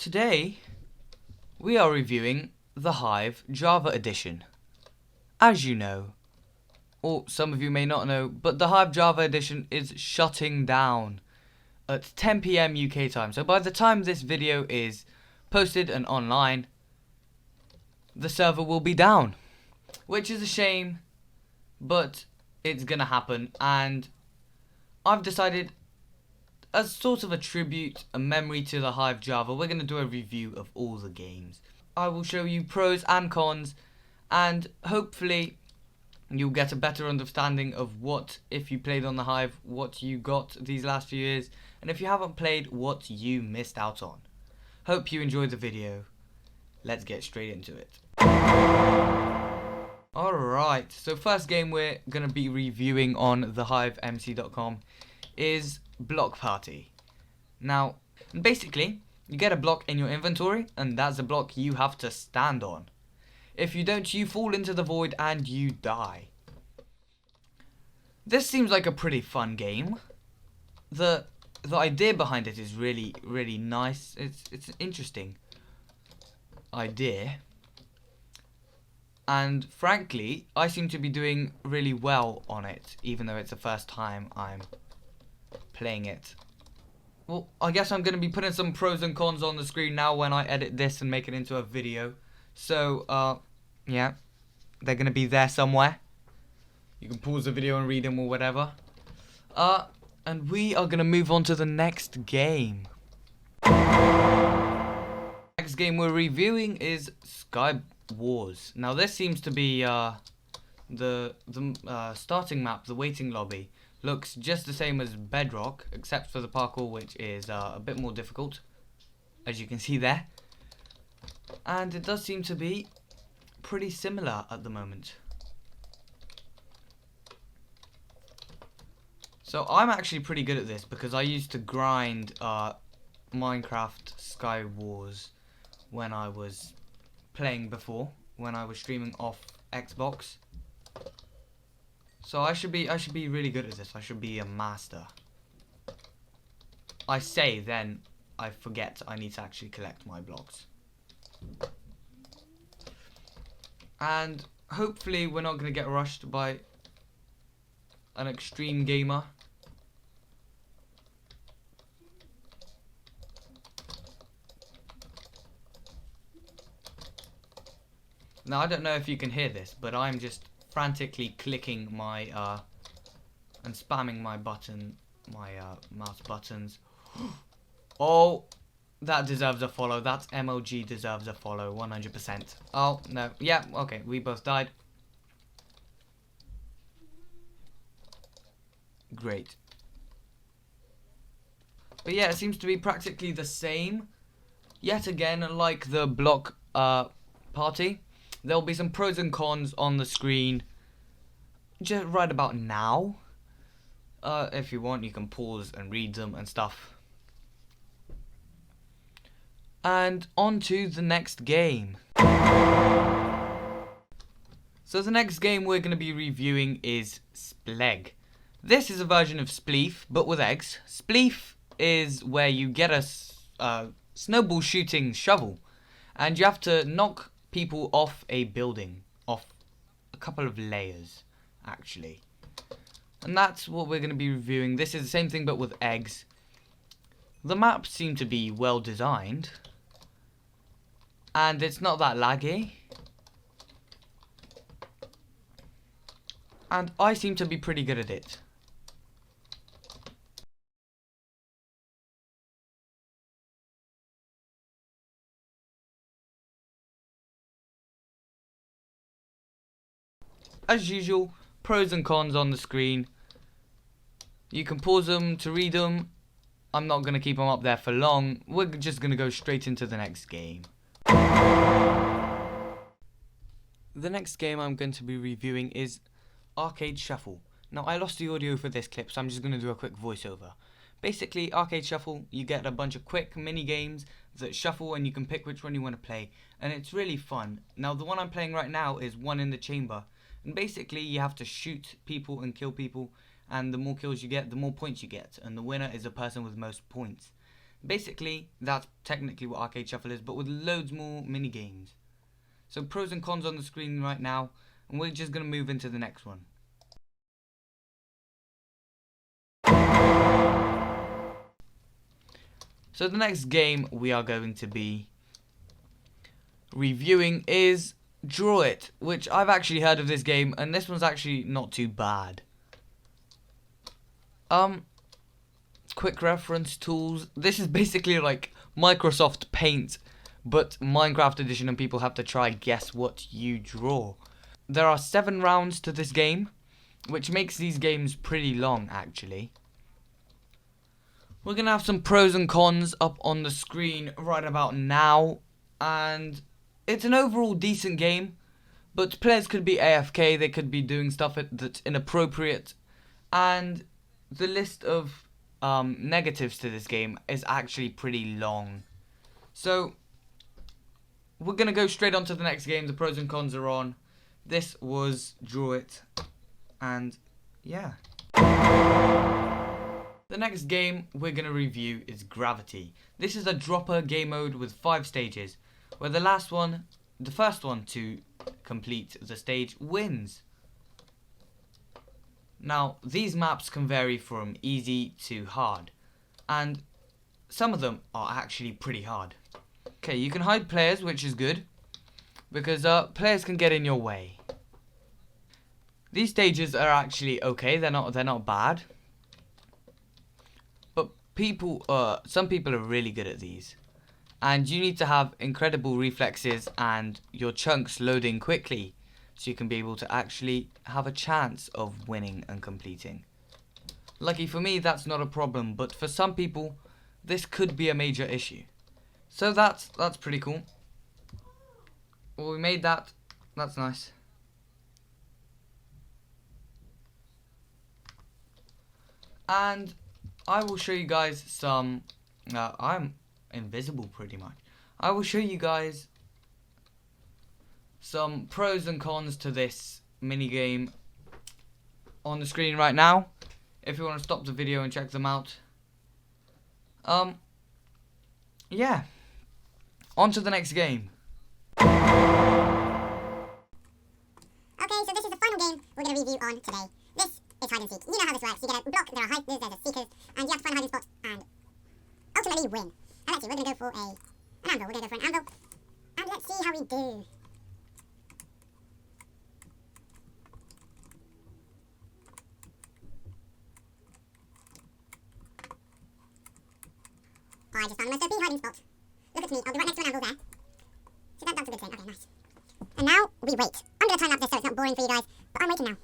Today, we are reviewing the Hive Java Edition. As you know, or some of you may not know, but the Hive Java Edition is shutting down at 10 PM UK time. So by the time this video is posted and online, the server will be down, which is a shame, but it's gonna happen. And I've decided, as sort of a tribute, a memory to the Hive Java, we're going to do a review of all the games. I will show you pros and cons, and hopefully you'll get a better understanding of what, if you played on the Hive, what you got these last few years, and if you haven't played, what you missed out on. Hope you enjoyed the video. Let's get straight into it. Alright, so first game we're going to be reviewing on the HiveMC.com is Block Party. Now, basically, you get a block in your inventory, and that's a block you have to stand on. If you don't, you fall into the void and you die. This seems like a pretty fun game. The idea behind it is really nice. It's an interesting idea. And frankly, I seem to be doing really well on it, even though it's the first time I'm playing it. Well, I guess I'm going to be putting some pros and cons on the screen now when I edit this and make it into a video. So, yeah, they're going to be there somewhere. You can pause the video and read them or whatever. And we are going to move on to the next game. Next game we're reviewing is Sky Wars. Now this seems to be the starting map, the waiting lobby. Looks just the same as Bedrock, except for the parkour, which is a bit more difficult, as you can see there. And it does seem to be pretty similar at the moment. So I'm actually pretty good at this because I used to grind Minecraft Sky Wars when I was playing before, when I was streaming off Xbox. So I should be really good at this. I should be a master. I say, then I forget I need to actually collect my blocks. And hopefully we're not going to get rushed by an extreme gamer. Now I don't know if you can hear this, but I'm just frantically clicking my and spamming my mouse buttons. Oh, that deserves a follow. That MLG deserves a follow, 100%. Oh no, yeah, okay, we both died. Great. But yeah, it seems to be practically the same. Yet again, like the block party, there'll be some pros and cons on the screen just right about now. If you want, you can pause and read them and stuff. And on to the next game. So the next game we're going to be reviewing is Spleef. This is a version of Spleef, but with eggs. Spleef is where you get a snowball shooting shovel, and you have to knock people off a building, off a couple of layers, actually. And that's what we're going to be reviewing. This is the same thing, but with eggs. The maps seem to be well designed, and it's not that laggy. And I seem to be pretty good at it. As usual, pros and cons on the screen. You can pause them to read them. I'm not going to keep them up there for long. We're just going to go straight into the next game. The next game I'm going to be reviewing is Arcade Shuffle. Now I lost the audio for this clip, so I'm just going to do a quick voiceover. Basically, Arcade Shuffle, you get a bunch of quick mini games that shuffle and you can pick which one you want to play, and it's really fun. Now the one I'm playing right now is One in the Chamber, and basically you have to shoot people and kill people, and the more kills you get, the more points you get, and the winner is the person with most points. Basically, that's technically what Arcade Shuffle is, but with loads more mini games. So pros and cons on the screen right now, and we're just going to move into the next one. So the next game we are going to be reviewing is Draw It, which I've actually heard of this game, and this one's actually not too bad. Quick reference tools. This is basically like Microsoft Paint, but Minecraft edition, and people have to try guess what you draw. There are 7 rounds to this game, which makes these games pretty long actually. We're going to have some pros and cons up on the screen right about now, and it's an overall decent game, but players could be AFK, they could be doing stuff that's inappropriate, and the list of negatives to this game is actually pretty long. So we're going to go straight on to the next game. The pros and cons are on. This was Draw It, and yeah. The next game we're going to review is Gravity. This is a dropper game mode with 5 stages, where the first one to complete the stage wins. Now, these maps can vary from easy to hard, and some of them are actually pretty hard. Okay, you can hide players, which is good, because players can get in your way. These stages are actually okay, they're not bad. But some people are really good at these. And you need to have incredible reflexes and your chunks loading quickly, so you can be able to actually have a chance of winning and completing. Lucky for me, that's not a problem, but for some people, this could be a major issue. So that's pretty cool. Well, we made that. That's nice. And I will show you guys some... I'm invisible pretty much. I will show you guys some pros and cons to this minigame on the screen right now, if you want to stop the video and check them out. Yeah. On to the next game. Okay, so this is the final game we're going to review on today. This is hide and seek. You know how this works. You get a block, there are hiders, there's a seekers, and you have to find a hiding spot and ultimately win. And let's see, we're going to go for an anvil. We're going to go for an anvil. And let's see how we do. Oh, I just found the most OP hiding spot. Look at me, I'll be right next to an anvil there. See, that's a good thing. Okay, nice. And now, we wait. I'm going to time lapse this so it's not boring for you guys, but I'm waiting now.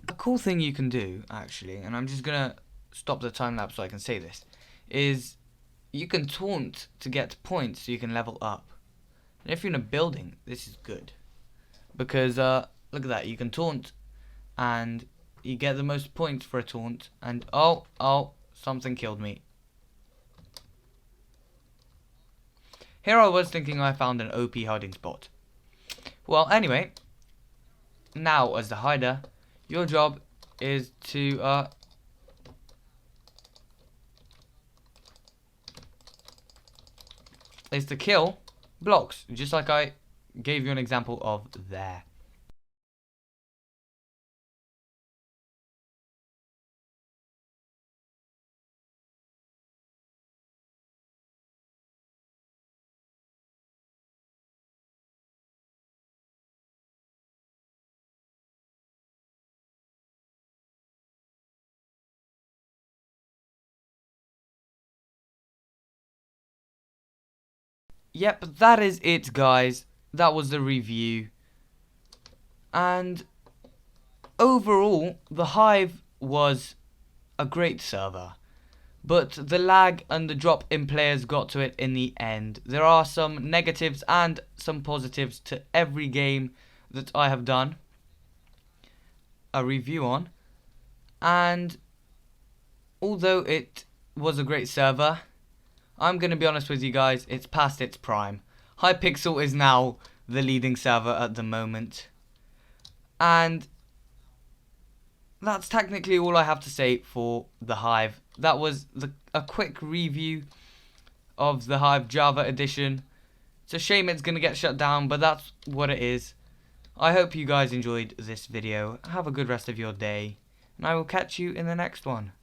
A cool thing you can do, actually, and I'm just going to stop the time lapse so I can say this, is you can taunt to get points so you can level up. And if you're in a building, this is good. Because, look at that, you can taunt and you get the most points for a taunt, and oh, something killed me. Here I was thinking I found an OP hiding spot. Well, anyway, now as the hider, your job is to kill blocks, just like I gave you an example of there. Yep, that is it, guys. That was the review. And overall, the Hive was a great server. But the lag and the drop in players got to it in the end. There are some negatives and some positives to every game that I have done a review on. And although it was a great server, I'm going to be honest with you guys, it's past its prime. Hypixel is now the leading server at the moment. And that's technically all I have to say for the Hive. That was a quick review of the Hive Java edition. It's a shame it's going to get shut down, but that's what it is. I hope you guys enjoyed this video. Have a good rest of your day, and I will catch you in the next one.